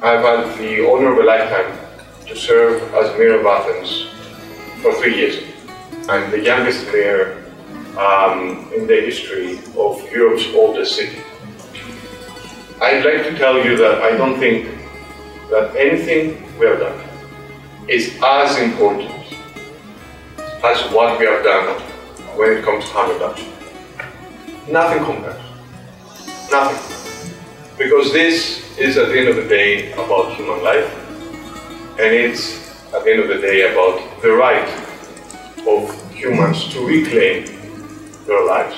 I've had the honor of a lifetime to serve as Mayor of Athens for 3 years. I'm the youngest mayor in the history of Europe's oldest city. I'd like to tell you that I don't think that anything we have done is as important as what we have done when it comes to harm reduction. Nothing compares. Nothing. Because this is at the end of the day about human life, and it's at the end of the day about the right of humans to reclaim their lives.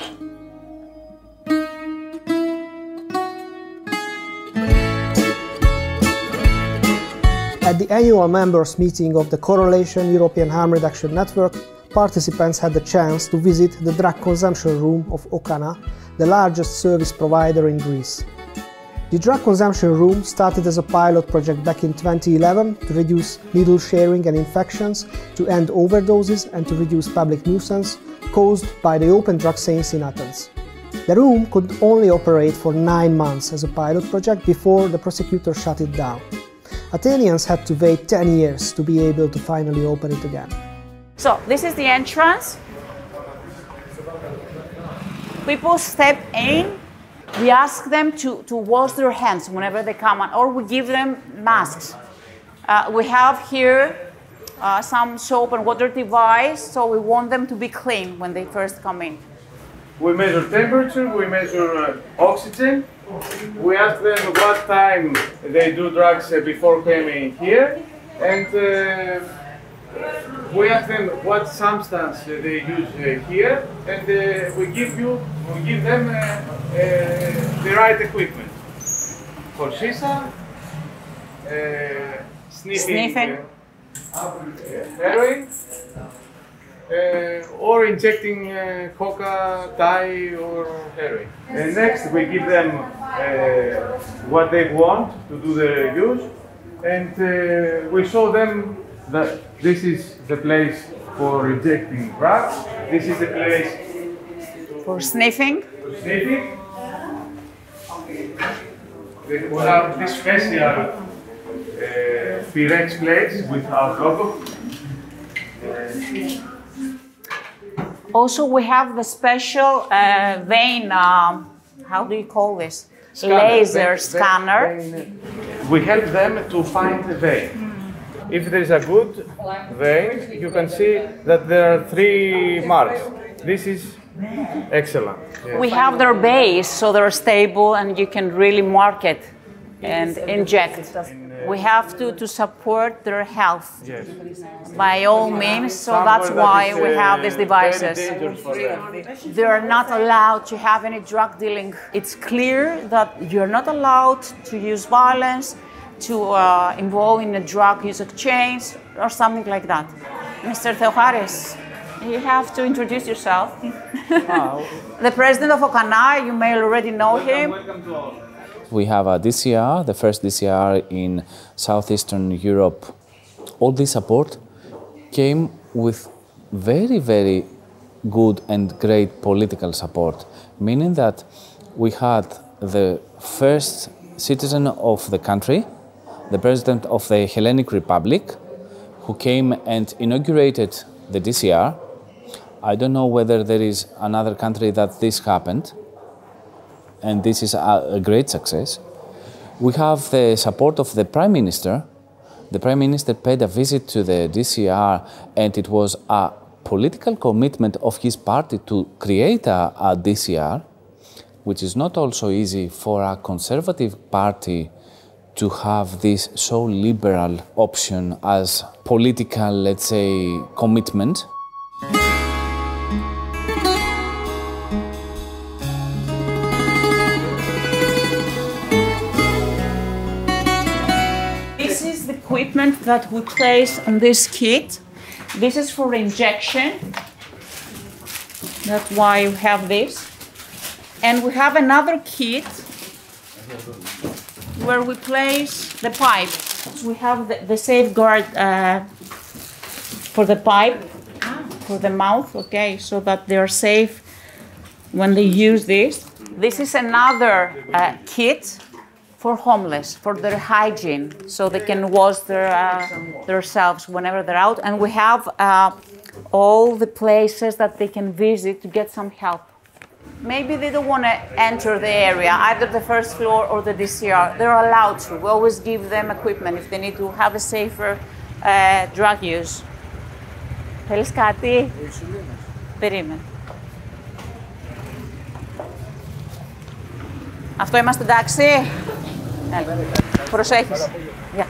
At the annual members' meeting of the Correlation European Harm Reduction Network, participants had the chance to visit the drug consumption room of ΟΚΑΝΑ, the largest service provider in Greece. The drug consumption room started as a pilot project back in 2011 to reduce needle sharing and infections, to end overdoses and to reduce public nuisance caused by the open drug sales in Athens. The room could only operate for 9 months as a pilot project before the prosecutor shut it down. Athenians had to wait 10 years to be able to finally open it again. So this is the entrance. People step in. We ask them to wash their hands whenever they come on, or we give them masks. We have here some soap and water device, so we want them to be clean when they first come in. We measure temperature, we measure oxygen. We ask them what time they do drugs before coming here, and we ask them what substance they use here, and we give them the right equipment for shisha, sniffing. Heroin, or injecting coca, Thai, or heroin. And next we give them what they want to do the use, and we show them that this is the place for injecting drugs, this is the place for sniffing. We have this special Pyrex plates with our logo. Also, we have the special vein, how do you call this? Laser scanner. We help them to find the vein. If there is a good vein, you can see that there are 3 marks. This is excellent. Yes. We have their base, so they're stable and you can really mark it and inject. We have to support their health, yes, by all means, so that's why we have these devices. They are not allowed to have any drug dealing. It's clear that you're not allowed to use violence, to involve in a drug use exchange or something like that. Mr. Theοχάρη, you have to introduce yourself. The president of ΟΚΑΝΑ, you may already know him. We have a DCR, the first DCR in Southeastern Europe. All this support came with very, very good and great political support, meaning that we had the first citizen of the country, the president of the Hellenic Republic, who came and inaugurated the DCR. I don't know whether there is another country that this happened, and this is a great success. We have the support of the Prime Minister. The Prime Minister paid a visit to the DCR, and it was a political commitment of his party to create a DCR, which is not also easy for a conservative party to have this so liberal option as political, let's say, commitment. This is the equipment that we place on this kit. This is for injection. That's why we have this. And we have another kit where we place the pipe. We have the safeguard for the pipe, for the mouth, okay, so that they're safe when they use this. This is another kit for homeless, for their hygiene, so they can wash themselves whenever they're out. And we have all the places that they can visit to get some help. Maybe they don't want to enter the area, either the first floor or the DCR. They're allowed to. We always give them equipment if they need to have a safer drug use. Θέλεις κάτι? Περίμενε. Αυτό είμαστε εντάξει? Προσέχεις. Yeah.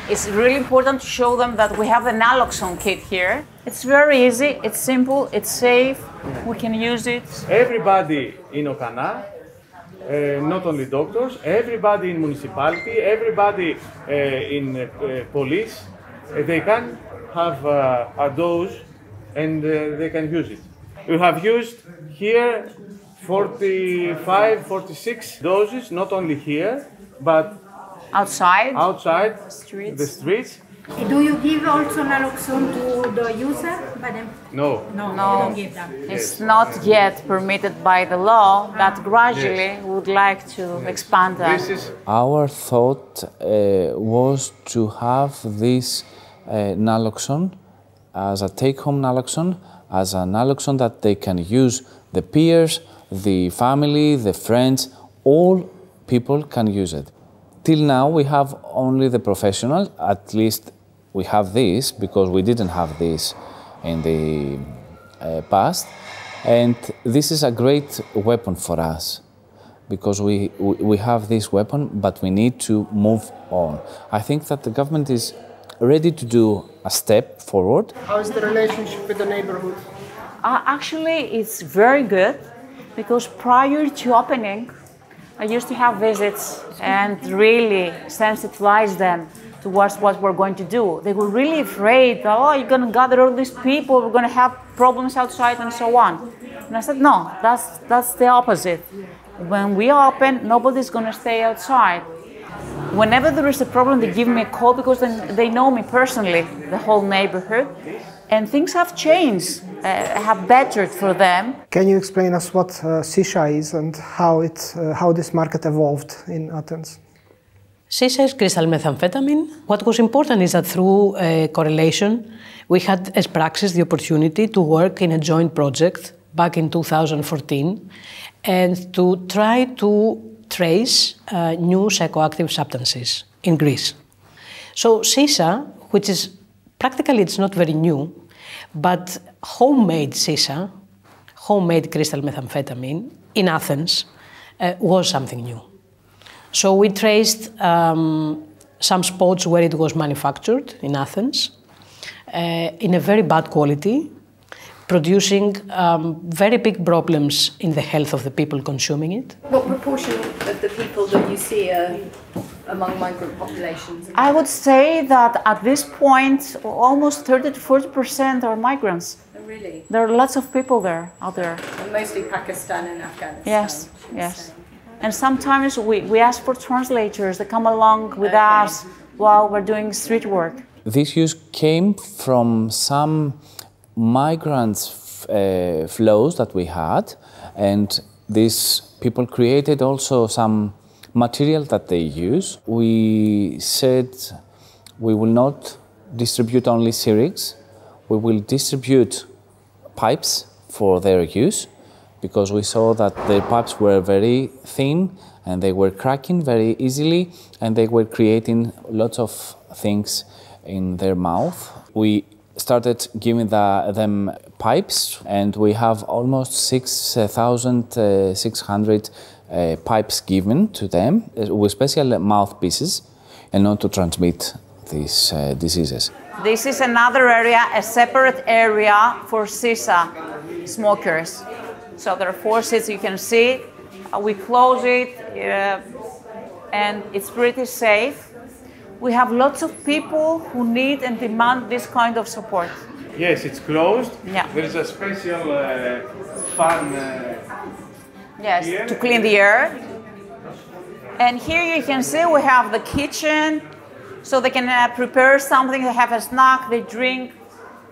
It's really important to show them that we have the naloxone kit here. It's very easy, it's simple, it's safe, we can use it. Everybody in ΟΚΑΝΑ, not only doctors, everybody in municipality, everybody in police, they can have a dose and they can use it. We have used here 45, 46 doses, not only here, but outside the streets. Do you give also naloxone to the user? No. No, you don't give them. It's not yet permitted by the law, but gradually we would like to expand that. Our thought was to have this naloxone as a take-home naloxone, as a naloxone that they can use, the peers, the family, the friends, all people can use it. Till now we have only the professional, at least we have this because we didn't have this in the past, and this is a great weapon for us because we have this weapon, but we need to move on. I think that the government is ready to do a step forward. How is the relationship with the neighborhood? Actually, it's very good because prior to opening, I used to have visits and really sensitize them towards what we're going to do. They were really afraid that, oh, you're going to gather all these people, we're going to have problems outside and so on. And I said, no, that's the opposite. When we open, nobody's going to stay outside. Whenever there is a problem, they give me a call because they know me personally, the whole neighborhood. And things have changed, have bettered for them. Can you explain us what shisha is and how this market evolved in Athens? Shisha is crystal methamphetamine. What was important is that through correlation, we had as Praxis the opportunity to work in a joint project back in 2014 and to try to trace new psychoactive substances in Greece. So shisha, which is practically it's not very new, but homemade shisha, homemade crystal methamphetamine in Athens was something new. So we traced some spots where it was manufactured in Athens in a very bad quality, producing very big problems in the health of the people consuming it. What proportion of the people that you see are among migrant populations? I would say that at this point, almost 30 to 40% are migrants. Oh, really? There are lots of people out there. And mostly Pakistan and Afghanistan. Yes, yes. And sometimes we ask for translators that come along with us while we're doing street work. This use came from some migrants' flows that we had, and these people created also some material that they use. We said we will not distribute only syringes, we will distribute pipes for their use, because we saw that the pipes were very thin and they were cracking very easily and they were creating lots of things in their mouth. We started giving them pipes, and we have almost 6,600 pipes given to them with special mouthpieces and not to transmit these diseases. This is another area, a separate area for shisha smokers. So there are 4 seats you can see. We close it and it's pretty safe. We have lots of people who need and demand this kind of support. Yes, it's closed. Yeah. There is a special fan yes, here. To clean the air. And here you can see we have the kitchen, so they can prepare something, they have a snack, they drink,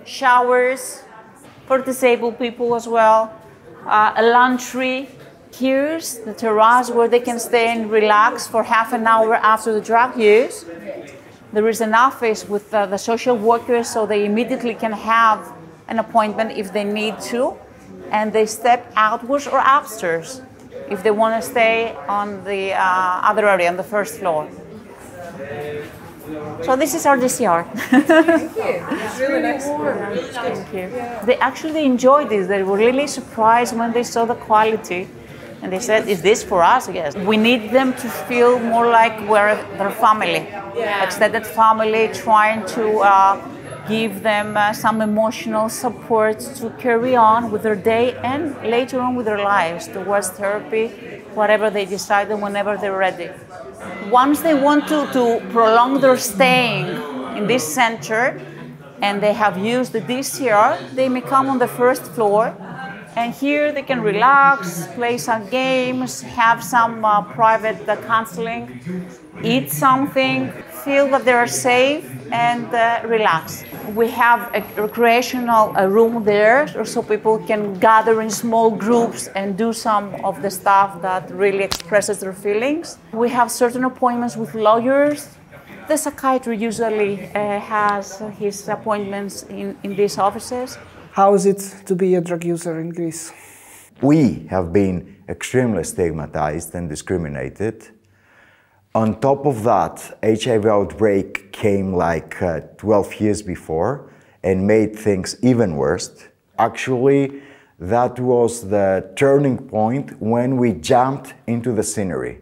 showers for disabled people as well, a laundry, Here's the terrace where they can stay and relax for half an hour after the drug use. There is an office with the social workers, so they immediately can have an appointment if they need to, and they step outwards or upstairs if they want to stay on the other area, on the first floor. So this is our DCR. Thank you. It's really nice. Thank you. They enjoyed this. They were really surprised when they saw the quality. And they said, is this for us? Yes. We need them to feel more like we're their family, extended family, trying to give them some emotional support to carry on with their day and later on with their lives towards therapy, whatever they decide and whenever they're ready. Once they want to prolong their staying in this center and they have used the DCR, they may come on the first floor. And here they can relax, play some games, have some private counseling, eat something, feel that they are safe and relax. We have a recreational room there so people can gather in small groups and do some of the stuff that really expresses their feelings. We have certain appointments with lawyers. The psychiatrist usually has his appointments in these offices. How is it to be a drug user in Greece? We have been extremely stigmatized and discriminated. On top of that, HIV outbreak came like 12 years before and made things even worse. Actually, that was the turning point when we jumped into the scenery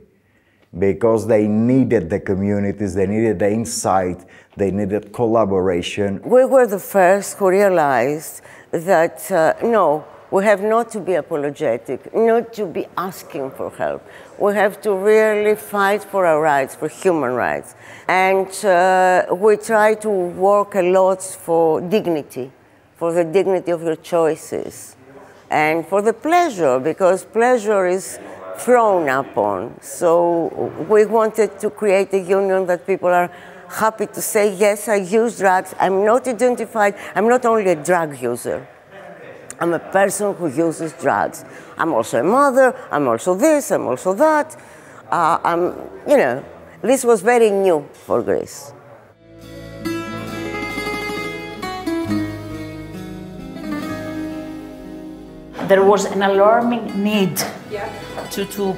because they needed the communities, they needed the insight, they needed collaboration. We were the first who realized that, no, we have not to be apologetic, not to be asking for help. We have to really fight for our rights, for human rights. And we try to work a lot for dignity, for the dignity of your choices, and for the pleasure, because pleasure is frowned upon. So we wanted to create a union that people are happy to say, yes, I use drugs. I'm not identified. I'm not only a drug user. I'm a person who uses drugs. I'm also a mother. I'm also this. I'm also that. This was very new for Greece. There was an alarming need to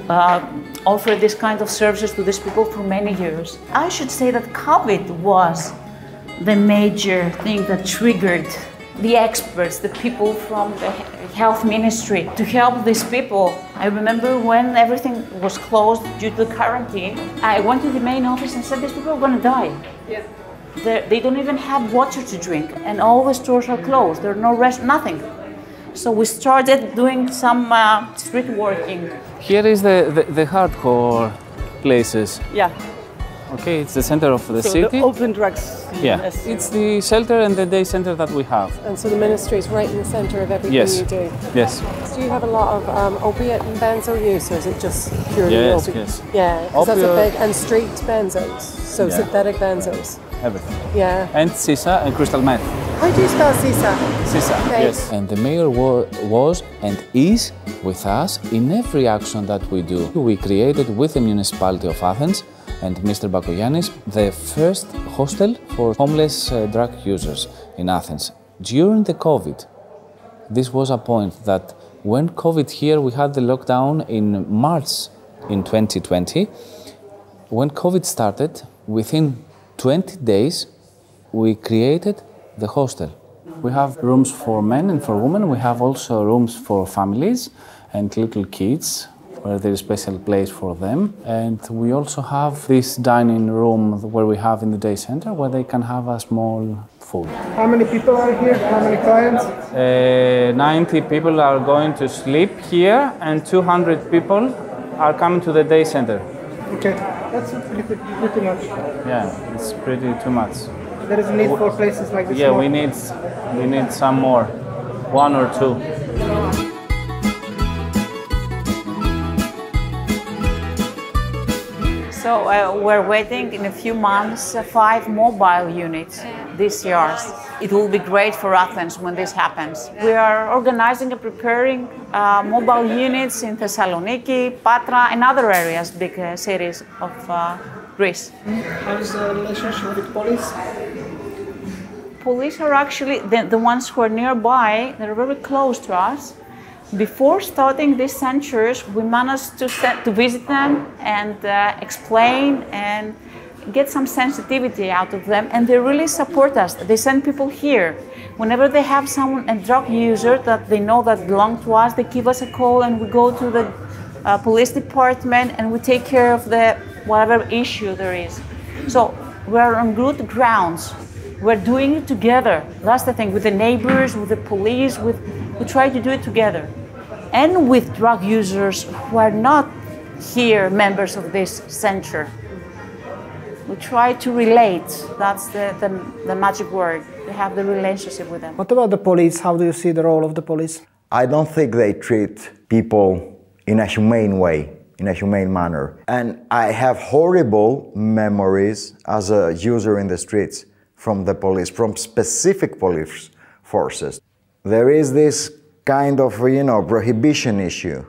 offer this kind of services to these people for many years. I should say that COVID was the major thing that triggered the experts, the people from the health ministry, to help these people. I remember when everything was closed due to the quarantine, I went to the main office and said, these people are going to die. Yeah. They don't even have water to drink, and all the stores are closed. There are no rest, nothing. So we started doing some street working. Here is the hardcore places. Yeah. Okay, it's the center of the city. The open drugs. Yeah, it's the shelter and the day center that we have. And so the ministry is right in the center of everything you do. Yes. So do you have a lot of opiate and benzo use, or is it just purely opiate? Yes. Yeah, because that's a big, and street benzos, so synthetic benzos. Everything. Yeah. And sisa and crystal meth. How do you spell sisa? Sisa, yes. And the mayor was and is with us in every action that we do. We created with the municipality of Athens and Mr. Bakoyannis the first hostel for homeless drug users in Athens. During the COVID, this was a point that when COVID here, we had the lockdown in March in 2020. When COVID started, within 20 days, we created the hostel. We have rooms for men and for women. We have also rooms for families and little kids, where there is a special place for them. And we also have this dining room where we have in the day center, where they can have a small food. How many people are here? How many clients? 90 people are going to sleep here, and 200 people are coming to the day center. Okay, that's pretty much. Yeah, it's pretty too much. There is a need for places like this. Yeah, we need some more, 1 or 2. So So we're waiting in a few months 5 mobile units this year. It will be great for Athens when this happens. We are organizing and preparing mobile units in Thessaloniki, Patra, and other areas, big cities of Greece. How is the relationship with police? Police are actually the ones who are nearby. They're very close to us. Before starting these censures, we managed to visit them and explain and get some sensitivity out of them, and they really support us. They send people here. Whenever they have a drug user that they know that belongs to us, they give us a call and we go to the police department and we take care of whatever issue there is. So we're on good grounds. We're doing it together. That's the thing, with the neighbors, with the police, we try to do it together. And with drug users who are not here members of this censure. We try to relate. That's the magic word. We have the relationship with them. What about the police? How do you see the role of the police? I don't think they treat people in a humane way, in a humane manner. And I have horrible memories as a user in the streets from the police, from specific police forces. There is this kind of, prohibition issue.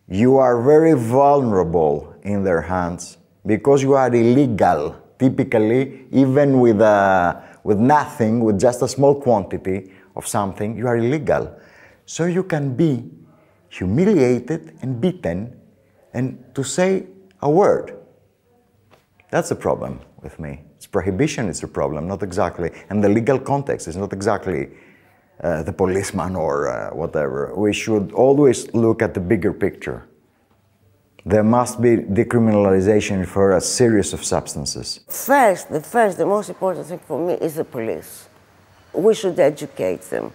You are very vulnerable in their hands because you are illegal. Typically, even with nothing, with just a small quantity of something, you are illegal. So you can be humiliated and beaten and to say a word. That's the problem with me. It's prohibition is the problem, not exactly. And the legal context is not exactly the policeman or whatever. We should always look at the bigger picture. There must be decriminalization for a series of substances. The most important thing for me is the police. We should educate them.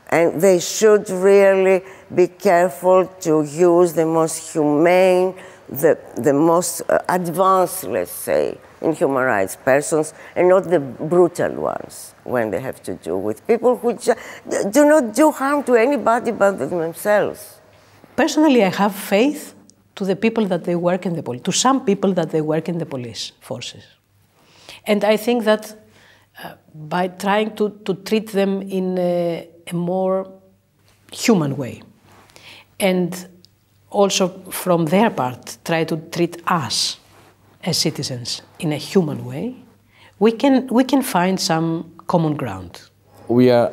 And they should really be careful to use the most humane, the most advanced, let's say, in human rights persons, and not the brutal ones when they have to do with people who do not do harm to anybody but themselves. Personally, I have faith to the people that they work in the police, to some people that they work in the police forces. And I think that by trying to treat them in a more human way, and also from their part try to treat us as citizens in a human way, we can find some common ground. We are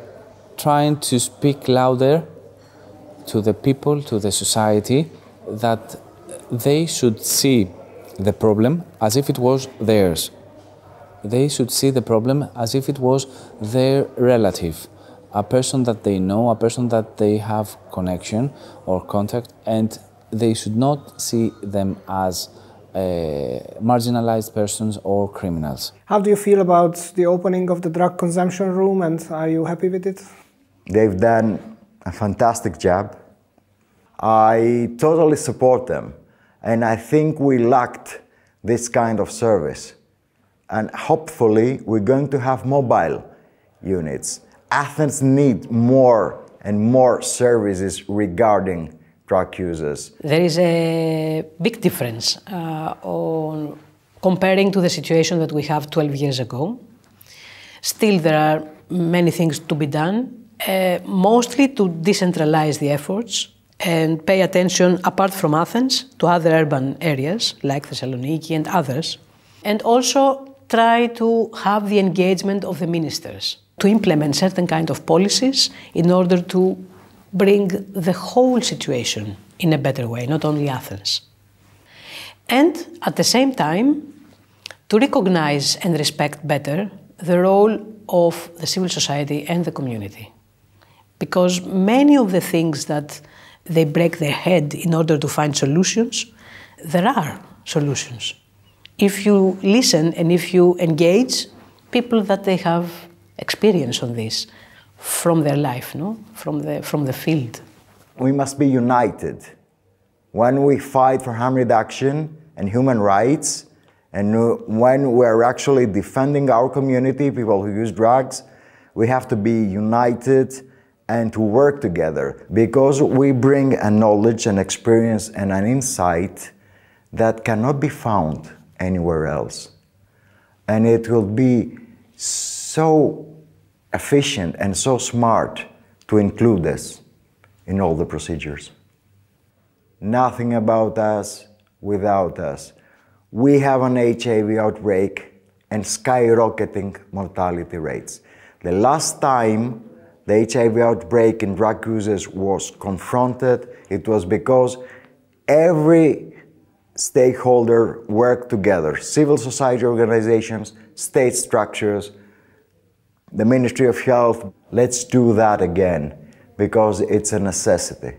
trying to speak louder to the people, to the society, that they should see the problem as if it was theirs. They should see the problem as if it was their relative, a person that they know, a person that they have connection or contact, and they should not see them as marginalized persons or criminals. How do you feel about the opening of the drug consumption room, and are you happy with it? They've done a fantastic job. I totally support them, and I think we lacked this kind of service. And hopefully we're going to have mobile units. Athens needs more and more services regarding drug users. There is a big difference on comparing to the situation that we have 12 years ago. Still, there are many things to be done, mostly to decentralize the efforts and pay attention, apart from Athens, to other urban areas like Thessaloniki and others, and also try to have the engagement of the ministers to implement certain kind of policies in order to bring the whole situation in a better way, not only Athens. And at the same time, to recognize and respect better the role of the civil society and the community. Because many of the things that they break their head in order to find solutions, there are solutions. If you listen and if you engage people that they have experience on this, from their life, from the field. We must be united. When we fight for harm reduction and human rights, and when we're actually defending our community, people who use drugs, we have to be united and to work together, because we bring a knowledge, an experience, and an insight that cannot be found anywhere else. And it will be so efficient and so smart to include this in all the procedures. Nothing about us without us. We have an HIV outbreak and skyrocketing mortality rates. The last time the HIV outbreak in drug users was confronted, it was because every stakeholder worked together. Civil society organizations, state structures, the Ministry of Health. Let's do that again, because it's a necessity.